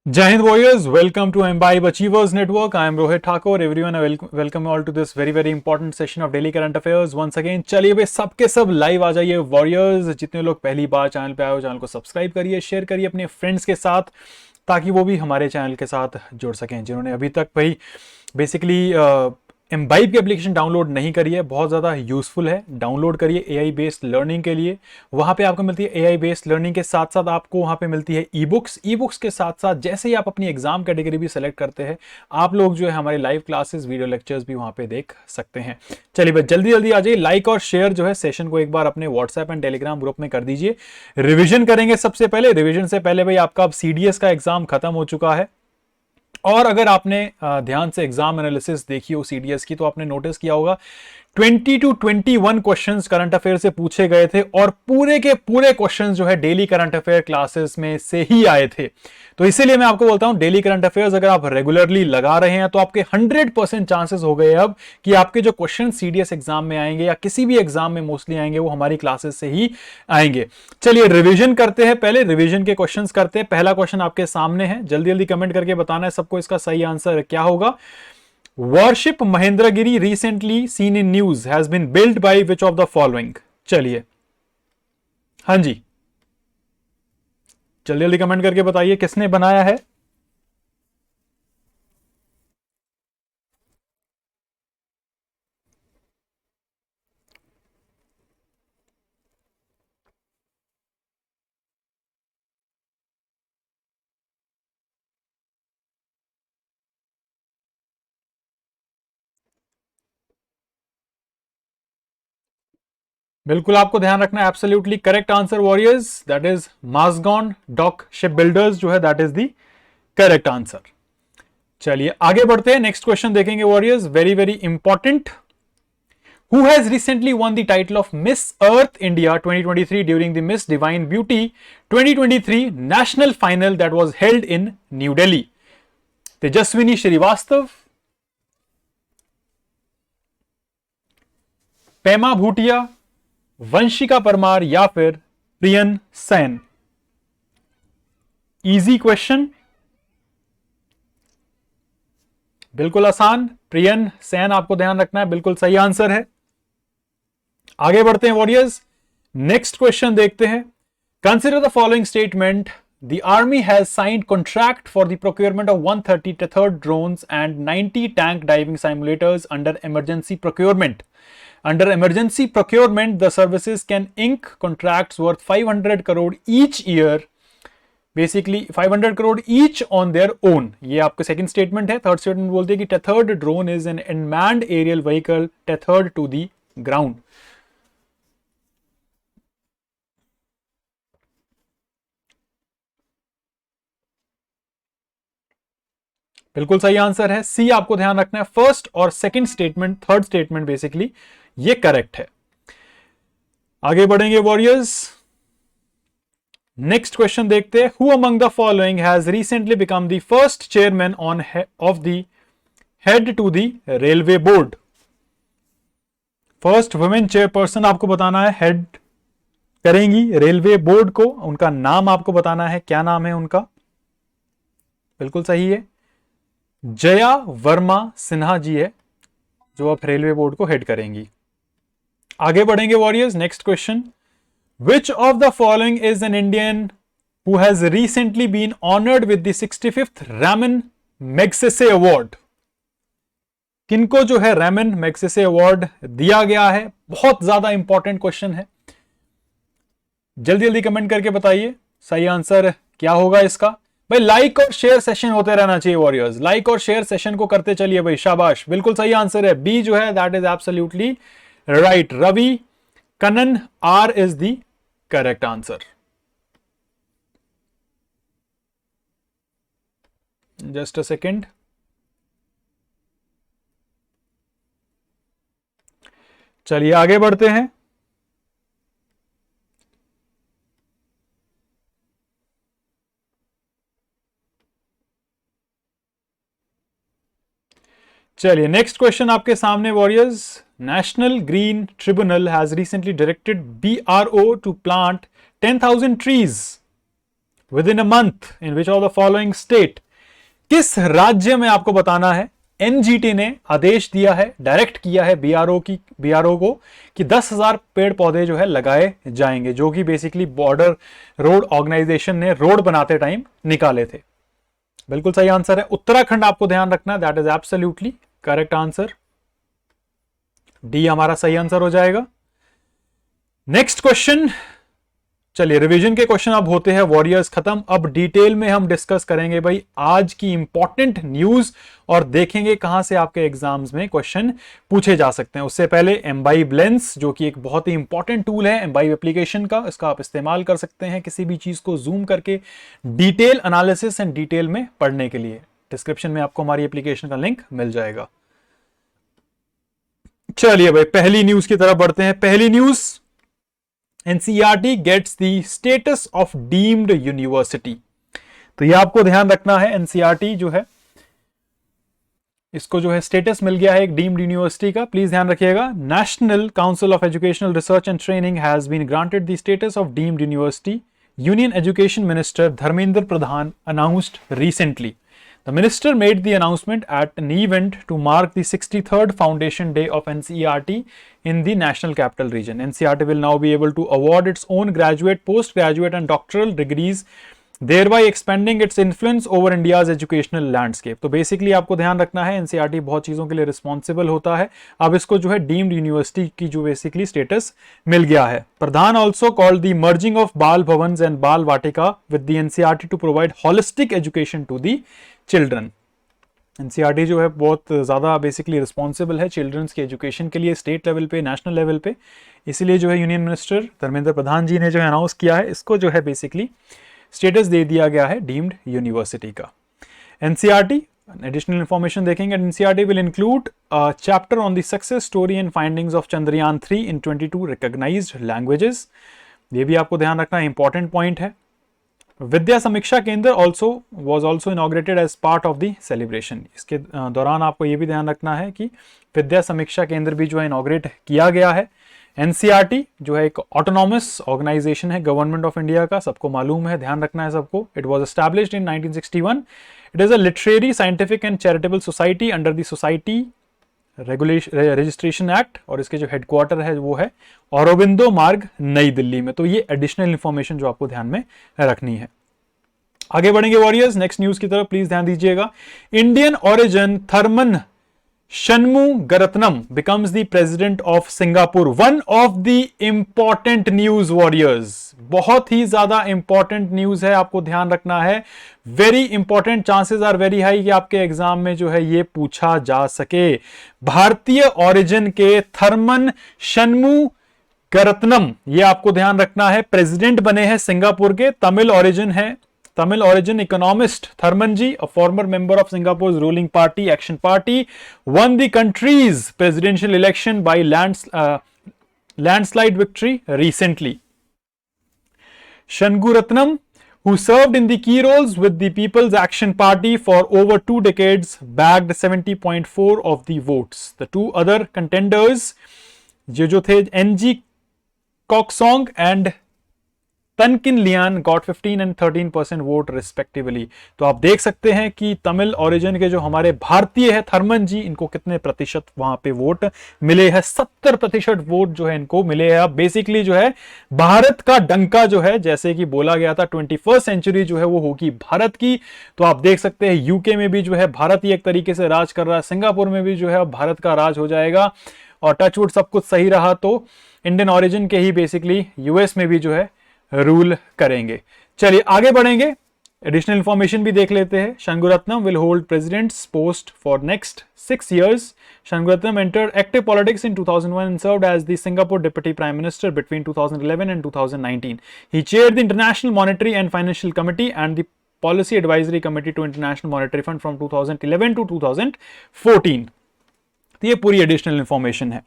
Jai Hind Warriors, welcome to Imbibe Achievers Network. I am Rohit Thakur. Everyone, I welcome you all to this very important session of Daily Current Affairs. Once again, चलिए भाई सबके सब live आ जाइए warriors. जितने लोग पहली बार channel पे आए हो, चैनल को सब्सक्राइब करिए, शेयर करिए अपने फ्रेंड्स के साथ, ताकि वो भी हमारे चैनल के साथ जुड़ सकें। जिन्होंने अभी तक भाई बेसिकली एम्बाइब की एप्लीकेशन डाउनलोड नहीं करी है, बहुत ज़्यादा यूजफुल है, डाउनलोड करिए एआई बेस्ड लर्निंग के लिए। वहाँ पे आपको मिलती है एआई बेस्ड लर्निंग के साथ साथ आपको वहाँ पे मिलती है ई बुक्स के साथ साथ जैसे ही आप अपनी एग्जाम कैटेगरी भी सेलेक्ट करते हैं, आप लोग जो है हमारे लाइव क्लासेस, वीडियो लेक्चर्स भी वहाँ पे देख सकते हैं। चलिए भाई जल्दी आ जाइए, लाइक और शेयर जो है सेशन को एक बार अपने व्हाट्सएप एंड टेलीग्राम ग्रुप में कर दीजिए। रिविजन करेंगे सबसे पहले। रिविजन से पहले भाई आपका अब सीडीएस का एग्जाम खत्म हो चुका है, और अगर आपने ध्यान से एग्जाम एनालिसिस देखी हो सीडीएस की, तो आपने नोटिस किया होगा 20 to 21 क्वेश्चंस करंट अफेयर से पूछे गए थे, और पूरे के पूरे क्वेश्चंस जो है डेली करंट अफेयर क्लासेस में से ही आए थे। तो इसीलिए मैं आपको बोलता हूं, डेली करंट अफेयर्स अगर आप रेगुलरली लगा रहे हैं तो आपके 100% चांसेस हो गए अब कि आपके जो क्वेश्चन सीडीएस एग्जाम में आएंगे या किसी भी एग्जाम में मोस्टली आएंगे, वो हमारी क्लासेस से ही आएंगे। चलिए रिविजन करते हैं, पहले रिविजन के क्वेश्चन करते हैं। पहला क्वेश्चन आपके सामने है, जल्दी कमेंट करके बताना है सबको इसका सही आंसर क्या होगा। Warship Mahendragiri recently seen in news has been built by which of the following? चलिए हाँ जी, जल्दी कमेंट करके बताइए किसने बनाया है। बिल्कुल आपको ध्यान रखना है, absolutely correct answer warriors, that is Mazagon dock ship builders जो है, that is the correct answer. चलिए आगे बढ़ते हैं, नेक्स्ट क्वेश्चन देखेंगे warriors, very important. Who has recently won the title of Miss Earth India 2023 during the Miss Divine Beauty 2023 national final that was held in New Delhi? Tejaswini Srivastava, Pema Bhutia, Vanshika Parmar या फिर prion Sen? Easy question, बिल्कुल आसान। Prion Sen आपको ध्यान रखना है, बिल्कुल सही आंसर है। आगे बढ़ते हैं वॉरियर्स, नेक्स्ट क्वेश्चन देखते हैं। Consider the following statement, the army has signed contract for the procurement of 130 tethered drones and 90 tank diving simulators under emergency procurement. Under emergency procurement, the services can ink contracts worth 500 crore each year, basically 500 crore each on their own. ये आपका second statement है। Third statement बोलते हैं कि tethered drone is an unmanned aerial vehicle tethered to the ground. बिल्कुल सही answer है, सी आपको ध्यान रखना है। फर्स्ट और second statement, third statement basically ये करेक्ट है। आगे बढ़ेंगे वॉरियर्स, नेक्स्ट क्वेश्चन देखते हैं। Who among the following has recently become the first chairman on of the head to the railway board? First women chairperson आपको बताना है, हेड करेंगी रेलवे बोर्ड को, उनका नाम आपको बताना है, क्या नाम है उनका। बिल्कुल सही है, जया वर्मा सिन्हा जी है जो अब रेलवे बोर्ड को हेड करेंगी। आगे बढ़ेंगे warriors, next question. Which of the following is an Indian who has recently been honoured with the 65th Raman Magsaysay award? किनको जो है रामन मैग्सेसे अवार्ड दिया गया है? बहुत ज्यादा इंपॉर्टेंट क्वेश्चन है, जल्दी कमेंट करके बताइए सही आंसर क्या होगा इसका। भाई लाइक और शेयर सेशन होते रहना चाहिए वॉरियर्स, लाइक और शेयर सेशन को करते चलिए भाई, शाबाश। बिल्कुल सही आंसर है, बी जो है that is absolutely right, Ravi Kannan R is the correct answer. Just a second, चलिए आगे बढ़ते हैं। चलिए नेक्स्ट क्वेश्चन आपके सामने warriors. National green tribunal has recently directed BRO to plant 10,000 trees within a month in which of the following state. किस राज्य में आपको बताना है एनजीटी ने आदेश दिया है, डायरेक्ट किया है बीआरओ को कि 10,000 पेड़ पौधे जो है लगाए जाएंगे, जो कि बेसिकली बॉर्डर रोड ऑर्गेनाइजेशन ने रोड बनाते टाइम निकाले थे। बिल्कुल सही आंसर है उत्तराखंड, आपको ध्यान रखना है, that is absolutely correct answer. D हमारा सही आंसर हो जाएगा। नेक्स्ट क्वेश्चन, चलिए रिवीजन के क्वेश्चन अब होते हैं वॉरियर्स खत्म। अब डिटेल में हम डिस्कस करेंगे भाई आज की इंपॉर्टेंट न्यूज और देखेंगे कहां से आपके एग्जाम्स में क्वेश्चन पूछे जा सकते हैं। उससे पहले एम्बाइब लेंस, जो कि एक बहुत ही इंपॉर्टेंट टूल है एम्बाइब एप्लीकेशन का, इसका आप इस्तेमाल कर सकते हैं किसी भी चीज को जूम करके डिटेल एनालिसिस एंड डिटेल में पढ़ने के लिए। डिस्क्रिप्शन में आपको हमारी एप्लीकेशन का लिंक मिल जाएगा। चलिए भाई पहली न्यूज की तरफ बढ़ते हैं। पहली news, NCERT gets the status of deemed university। तो ये आपको ध्यान रखना है, NCERT जो है इसको जो है स्टेटस मिल गया है एक डीम्ड यूनिवर्सिटी का, प्लीज ध्यान रखिएगा। National council of educational research and training has been granted the status of deemed university. Union education minister Dharmendra Pradhan announced recently। The minister made the announcement at an event to mark the 63rd foundation day of NCERT in the National Capital Region। NCERT will now be able to award its own graduate, postgraduate and doctoral degrees, thereby expanding its influence over India's educational landscape। तो basically आपको ध्यान रखना है NCERT बहुत चीजों के लिए responsible होता है। अब इसको जो है डीम्ड यूनिवर्सिटी की जो बेसिकली स्टेटस मिल गया है। Pradhan also called the merging of Bal Bhavans and Bal Vatika with the NCERT to provide holistic education to the children. NCERT जो है बहुत ज़्यादा बेसिकली रिस्पॉन्सिबल है चिल्ड्रंस की एजुकेशन के लिए स्टेट लेवल पे, नेशनल लेवल पे। इसीलिए जो है यूनियन मिनिस्टर धर्मेंद्र प्रधान जी ने जो है अनाउंस किया है, इसको जो है बेसिकली स्टेटस दे दिया गया है डीम्ड यूनिवर्सिटी का। एनसीईआरटी एडिशनल इंफॉर्मेशन देखेंगे। NCERT will include chapter on the success story and findings of Chandrayaan 3 in 22 recognised languages. ये भी आपको ध्यान रखना इंपॉर्टेंट पॉइंट है। विद्या समीक्षा केंद्र was also inaugurated as part of the celebration। इसके दौरान आपको ये भी ध्यान रखना है कि विद्या समीक्षा केंद्र भी जो है इनॉग्रेट किया गया है। एनसीईआरटी जो है एक ऑटोनॉमस ऑर्गेनाइजेशन है गवर्नमेंट ऑफ इंडिया का, सबको मालूम है, ध्यान रखना है सबको। It was established in 1961। It is a literary, scientific and charitable society under the society registration act, और इसके जो हेडक्वार्टर है वो है औरबिंदो मार्ग, नई दिल्ली में। तो ये एडिशनल इंफॉर्मेशन जो आपको ध्यान में रखनी है। आगे बढ़ेंगे वॉरियर्स नेक्स्ट न्यूज की तरफ, प्लीज ध्यान दीजिएगा। Indian origin Tharman Shanmugaratnam becomes the president of Singapore। One of the important news warriors, बहुत ही ज्यादा इंपॉर्टेंट न्यूज है, आपको ध्यान रखना है। Very important, chances are very high कि आपके एग्जाम में जो है ये पूछा जा सके। भारतीय ओरिजिन के थर्मन शनमुगरत्नम, ये आपको ध्यान रखना है, प्रेसिडेंट बने हैं सिंगापुर के। तमिल ओरिजिन है, Tamil origin economist Tharman ji, a former member of Singapore's ruling party Action Party, won the country's presidential election by landslide victory recently। Shanmugaratnam, who served in the key roles with the People's Action Party for over 2 decades, bagged 70.4 of the votes। The two other contenders जो थे NG Koksong and Tankin Lian got 15 and 13% vote respectively. तो आप देख सकते हैं कि Tamil origin के जो हमारे भारतीय है थर्मन जी, इनको कितने प्रतिशत वहां पे वोट मिले हैं, 70% वोट जो है इनको मिले हैं। अब बेसिकली जो है भारत का डंका जो है, जैसे कि बोला गया था 21st सेंचुरी जो है वो होगी भारत की। तो आप देख सकते हैं यूके में भी जो है भारत ही एक तरीके से राज कर रहा है, सिंगापुर में भी जो है भारत का राज हो जाएगा, और टचवुड सब कुछ सही रहा तो इंडियन ओरिजिन के ही बेसिकली यूएस में भी जो है रूल करेंगे। चलिए आगे बढ़ेंगे, एडिशनल इंफॉर्मेशन भी देख लेते हैं। Shanmugaratnam will hold president's post for next 6 years। Shanmugaratnam entered active politics in 2001 and served as the Singapore Deputy Prime Minister between 2011 and 2019। He chaired the International Monetary and Financial Committee and the Policy Advisory Committee to International Monetary Fund from 2011 to 2014। तो ये पूरी additional information है।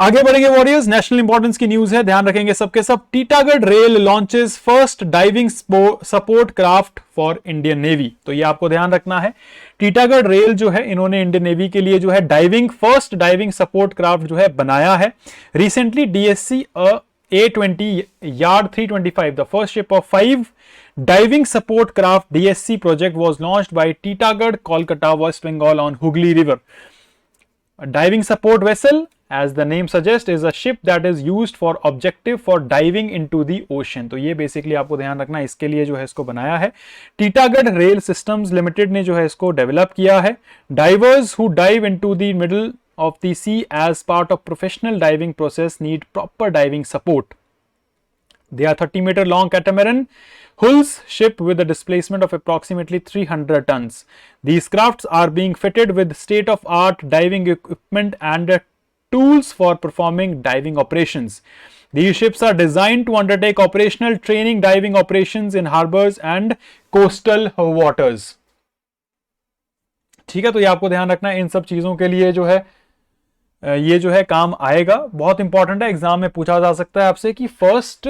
आगे बढ़ेंगे warriors, national importance की news है, ध्यान रखेंगे सबके सब। Titagarh rail launches first diving support craft for Indian navy. तो ये आपको ध्यान रखना है, टीटागढ़ रेल जो है इन्होंने इंडियन नेवी के लिए जो है फर्स्ट डाइविंग सपोर्ट क्राफ्ट जो है बनाया है। Recently DSC A20 Yard 325, the first ship of 5 diving support craft DSC project was launched by Titagarh, Kolkata, West Bengal on Hooghly River. A diving support vessel, as the name suggests, is a ship that is used for objective for diving into the ocean. तो ये basically आपको ध्यान रखना है, इसके लिए जो है इसको बनाया है। टीटागढ़ रेल सिस्टम्स लिमिटेड ने जो है इसको डेवलप किया है। Diverse who dive into the middle of the sea as part of professional diving process need proper diving support. They are 30-meter long catamaran hulls ship with a displacement of approximately 300 tons. These crafts are being fitted with state-of-art diving equipment and tools for performing diving operations. These ships are designed to undertake operational training diving operations in harbors and coastal waters. ठीक है, तो ये आपको ध्यान रखना है, इन सब चीजों के लिए जो है ये जो है काम आएगा, बहुत इंपॉर्टेंट है, एग्जाम में पूछा जा सकता है आपसे कि फर्स्ट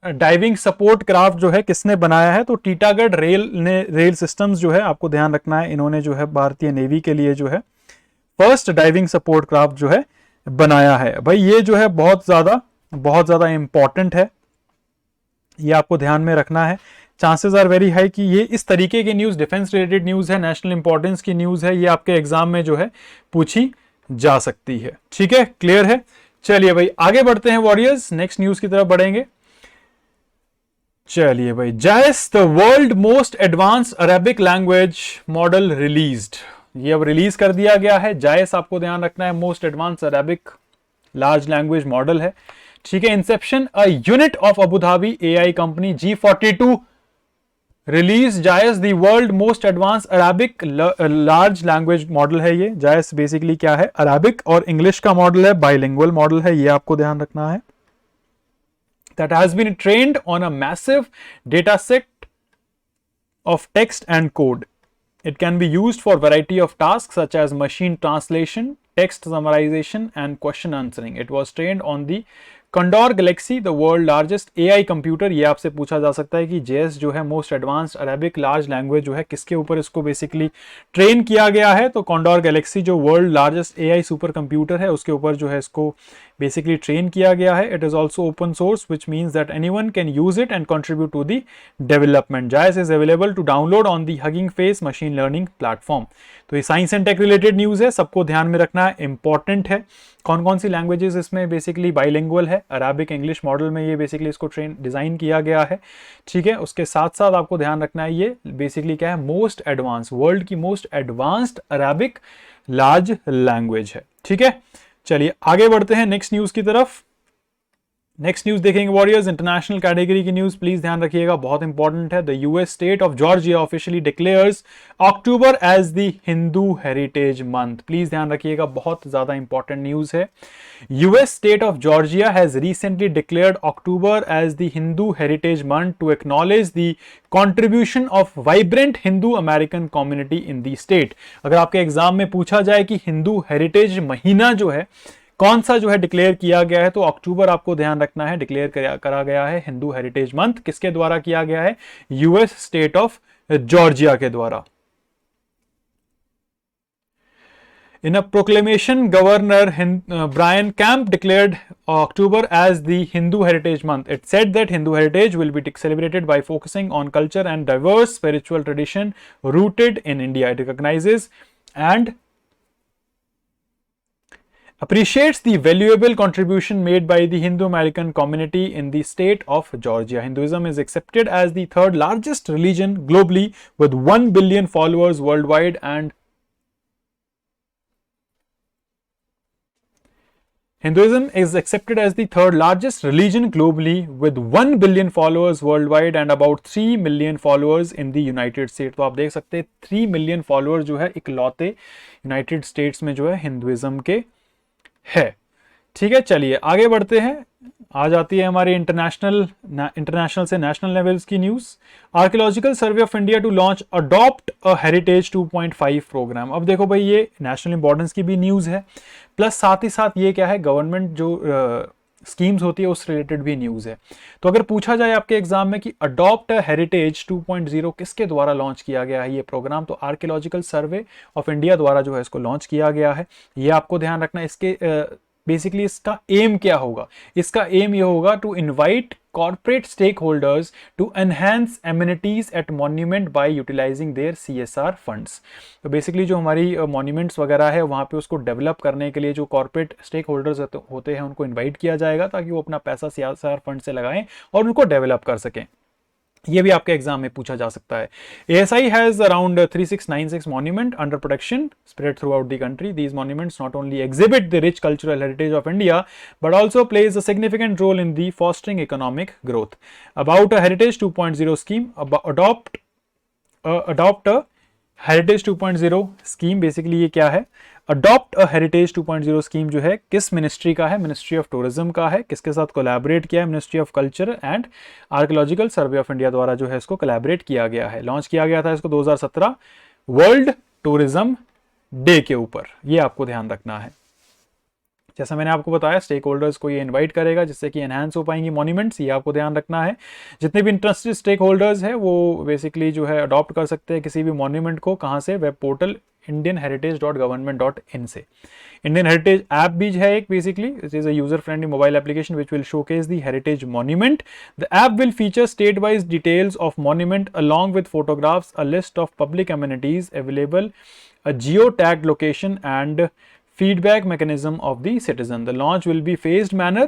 डाइविंग सपोर्ट क्राफ्ट जो है किसने बनाया है। तो टीटागढ़ रेल सिस्टम्स जो है आपको ध्यान रखना है, इन्होंने जो है भारतीय नेवी के लिए जो है फर्स्ट डाइविंग सपोर्ट क्राफ्ट जो है बनाया है। भाई ये जो है बहुत ज्यादा इंपॉर्टेंट है, ये आपको ध्यान में रखना है। चांसेस आर वेरी हाई कि ये इस तरीके की न्यूज डिफेंस रिलेटेड न्यूज है, नेशनल इंपॉर्टेंस की न्यूज है, ये आपके एग्जाम में जो है पूछी जा सकती है। ठीक है, क्लियर है। चलिए भाई आगे बढ़ते हैं वॉरियर्स, नेक्स्ट न्यूज की तरफ बढ़ेंगे। चलिए भाई, Jais the world most advance Arabic language model released. ये अब रिलीज कर दिया गया है। जायस आपको ध्यान रखना है most advance Arabic large language model है। ठीक है, Inception a unit of Abu Dhabi AI company G42 release Jais the world most advance Arabic large language model है। ये जायस बेसिकली क्या है, अरेबिक और इंग्लिश का मॉडल है, बाइलिंगुअल मॉडल है, ये आपको ध्यान रखना है। That has been trained on a massive data set of text and code. It can be used for variety of tasks such as machine translation, text summarization and question answering. It was trained on the Condor Galaxy, the world largest AI computer. ये आपसे पूछा जा सकता है कि JS जो है most advanced Arabic large language जो है किसके ऊपर इसको बेसिकली ट्रेन किया गया है। तो कॉन्डोर गैलेक्सी जो world largest AI super computer है उसके ऊपर जो है इसको बेसिकली ट्रेन किया गया है। It is also open source which means that anyone can use it and contribute to the development. JAIS is available to download on the Hugging Face machine learning platform. तो ये science and tech related news है, सबको ध्यान में रखना है, important है। कौन कौन सी लैंग्वेजेस इसमें बेसिकली बाइलिंगुअल है, अराबिक इंग्लिश मॉडल में ये बेसिकली इसको डिजाइन किया गया है। ठीक है, उसके साथ साथ आपको ध्यान रखना है ये बेसिकली क्या है, मोस्ट एडवांस, वर्ल्ड की most advanced Arabic large language है। ठीक है, चलिए आगे बढ़ते हैं नेक्स्ट न्यूज की तरफ। नेक्स्ट न्यूज देखेंगे वॉरियर्स, इंटरनेशनल कैटेगरी की न्यूज, प्लीज ध्यान रखिएगा, बहुत इंपॉर्टेंट है। The US state of Georgia officially declares October as the Hindu heritage month. Please ध्यान रखिएगा, बहुत ज्यादा इंपॉर्टेंट न्यूज है। US state of Georgia has recently declared October as the Hindu heritage month to acknowledge the contribution of vibrant Hindu American community in the state. अगर आपके exam में पूछा जाए कि हिंदू हेरिटेज महीना जो है कौन सा जो है डिक्लेयर किया गया है, तो अक्टूबर आपको ध्यान रखना है डिक्लेयर करा गया है हिंदू हेरिटेज मंथ। किसके द्वारा किया गया है, यूएस स्टेट ऑफ जॉर्जिया के द्वारा। In a proclamation, Governor Brian Kemp declared October as the Hindu Heritage Month. It said that Hindu heritage will be celebrated by focusing on culture and diverse spiritual tradition rooted in India. It recognizes and appreciates the valuable contribution made by the Hindu American community in the state of Georgia. Hinduism is accepted as the third largest religion globally with 1 billion followers worldwide and Hinduism is accepted as the third largest religion globally with 1 billion followers worldwide and about 3 million followers in the United States. तो आप देख सकते हैं 3 million followers जो है इकलौते United states में जो है हिंदुइज्म के है। ठीक है, चलिए आगे बढ़ते हैं। आ जाती है हमारी इंटरनेशनल से नेशनल लेवल्स की news. Archaeological survey of India to launch adopt a heritage 2.5 programme. अब देखो भाई, ये नेशनल इंपॉर्टेंस की भी न्यूज है, प्लस साथ ही साथ ये क्या है, गवर्नमेंट जो स्कीम्स होती है उस रिलेटेड भी न्यूज है। तो अगर पूछा जाए आपके एग्जाम में कि अडॉप्ट हेरिटेज 2.0 किसके द्वारा लॉन्च किया गया है ये प्रोग्राम, तो आर्कियोलॉजिकल सर्वे ऑफ इंडिया द्वारा जो है इसको लॉन्च किया गया है। ये आपको ध्यान रखना है। इसके बेसिकली इसका एम क्या होगा? इसका एम ये होगा to invite corporate stakeholders to enhance amenities at monument by utilizing their CSR funds। तो बेसिकली जो हमारी मॉन्यूमेंट्स वगैरह है वहाँ पे उसको डेवलप करने के लिए जो कॉर्पोरेट स्टेक होल्डर्स होते हैं उनको इनवाइट किया जाएगा ताकि वो अपना पैसा CSR फंड से लगाएं और उनको डेवलप कर सकें। ये भी आपके एग्जाम में पूछा जा सकता है। ASI has around 3696 monument under protection spread throughout the country. These monuments not only exhibit the rich cultural heritage of India but also plays a significant role in the fostering economic growth. About a Heritage 2.0 scheme, adopt a heritage 2.0 scheme, basically ये क्या है? Adopt a heritage 2.0 scheme जो है किस ministry का है? Ministry of tourism का है। किसके साथ कोलैबोरेट किया है? Ministry of culture and archaeological survey of India द्वारा जो है इसको कोलैबोरेट किया गया है। लॉन्च किया गया था इसको 2017 वर्ल्ड टूरिज्म डे के ऊपर। ये आपको ध्यान रखना है। जैसा मैंने आपको बताया, स्टेक होल्डर्स को ये इनवाइट करेगा जिससे कि एनहांस हो पाएंगी मॉन्यूमेंट्स। ये आपको ध्यान रखना है। जितने भी इंटरेस्टेड स्टेक होल्डर्स हैं वो बेसिकली जो है अडॉप्ट कर सकते हैं किसी भी मॉन्यूमेंट को। कहाँ से? वेब पोर्टल indianheritage.government.in से। इंडियन हेरिटेज ऐप भी है एक, basically it is a user friendly mobile application which will showcase the heritage monument. The app will feature state-wise details of monument along with photographs, a list of public amenities available, a geo-tagged location and feedback mechanism of the citizen. The launch will be phased manner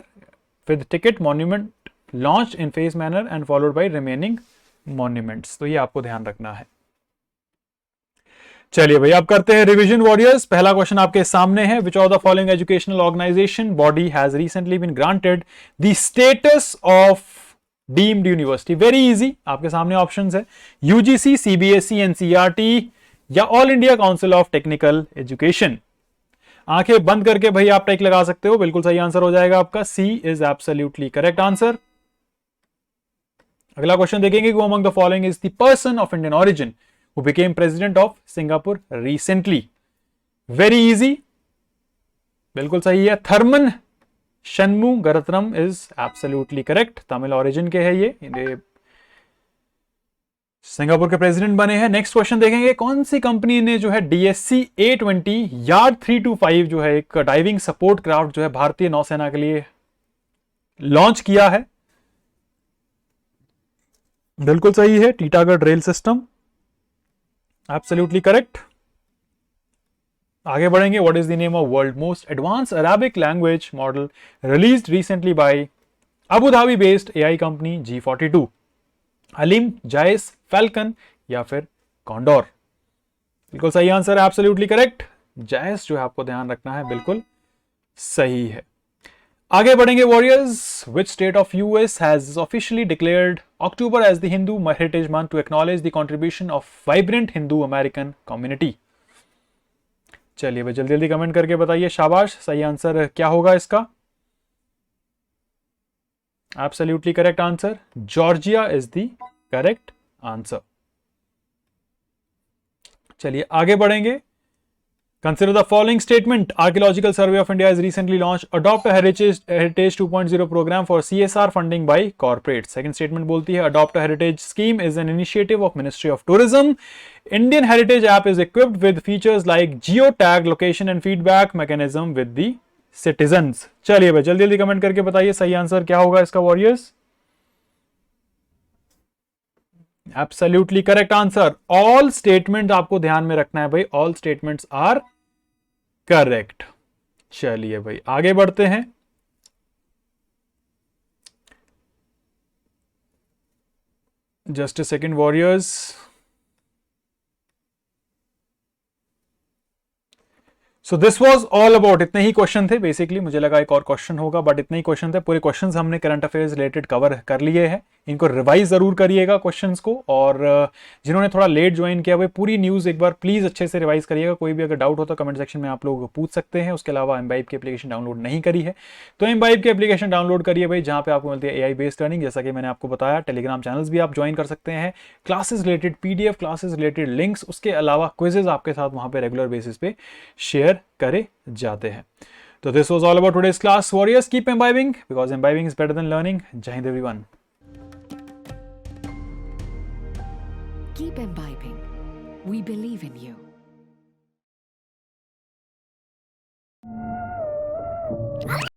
with ticket monument launched in phased manner and followed by remaining monuments. तो ये आपको ध्यान रखना है। चलिए भाई, अब करते हैं रिवीजन वॉरियर्स। पहला क्वेश्चन आपके सामने है। Which of the following educational organisation body has recently been granted the status of deemed university? Very easy, आपके सामने ऑप्शंस है यूजीसी, सीबीएसई, एनसीईआरटी या all India council of technical education. आंखें बंद करके भाई आप टिक लगा सकते हो, बिल्कुल सही आंसर हो जाएगा आपका। C is absolutely correct answer. अगला क्वेश्चन देखेंगे, who among the following is the person of Indian origin who became president of Singapore recently? Very easy, बिल्कुल सही है, Tharman Shanmugaratnam is absolutely correct. Tamil origin के है ये सिंगापुर के प्रेसिडेंट बने हैं। नेक्स्ट क्वेश्चन देखेंगे, कौन सी कंपनी ने जो है DSC A20 यार्ड 325 जो है एक डाइविंग सपोर्ट क्राफ्ट जो है भारतीय नौसेना के लिए लॉन्च किया है? बिल्कुल सही है, Titagarh rail system, absolutely correct. आगे बढ़ेंगे, what is the name of world most advance Arabic language model released recently by Abu Dhabi based AI company G42? अलीम, जायस, फैल्कन या फिर कॉन्डोर? बिल्कुल सही आंसर है, एब्सोल्युटली करेक्ट। जायस जो है आपको ध्यान रखना है, बिल्कुल सही है। आगे बढ़ेंगे warriors, which state of US has officially declared October as the Hindu heritage month to acknowledge the contribution of vibrant Hindu American community? चलिए भाई जल्दी जल्दी कमेंट करके बताइए, शाबाश। सही आंसर क्या होगा इसका? Absolutely correct answer. Georgia is the correct answer. चलिए आगे बढ़ेंगे। Consider the following statement. Archaeological Survey of India has recently launched Adopt a Heritage 2.0 program for CSR funding by corporates. Second statement बोलती है Adopt a Heritage scheme is an initiative of Ministry of Tourism. Indian Heritage app is equipped with features like geo-tag location and feedback mechanism with the citizens. चलिए भाई जल्दी जल्दी comment करके बताइए सही answer क्या होगा इसका warriors? Absolutely correct answer. All statement आपको ध्यान में रखना है भाई, ऑल स्टेटमेंट्स आर करेक्ट। चलिए भाई आगे बढ़ते हैं। Just a second warriors. So this was all about, इतने ही क्वेश्चन थे बेसिकली, मुझे लगा एक और क्वेश्चन होगा बट इतने ही क्वेश्चन थे, पूरे क्वेश्चंस हमने करंट अफेयर्स रिलेटेड कवर कर लिए हैं। इनको रिवाइज जरूर करिएगा क्वेश्चंस को, और जिन्होंने थोड़ा लेट ज्वाइन किया हुआ पूरी न्यूज़ एक बार प्लीज़ अच्छे से रिवाइज करिएगा। कोई भी अगर डाउट हो तो कमेंट सेक्शन में आप लोग पूछ सकते हैं। उसके अलावा एम्बाइब की एप्लीकेशन डाउनलोड नहीं करी है तो एम्बाइब की एप्लीकेशन डाउनलोड करिए भाई, जहाँ पे आपको मिलती है AI बेस्ड लर्निंग, जैसा कि मैंने आपको बताया। टेलीग्राम चैनल्स भी आप ज्वाइन कर सकते हैं, classes related PDF classes related links, उसके अलावा क्विजेज आपके साथ वहाँ पे रेगुलर बेसिस पे शेयर करे जाते हैं। तो this was all about today's class. Warriors, keep imbibing because imbibing is better than learning. Jai Hind everyone. Keep imbibing. We believe in you.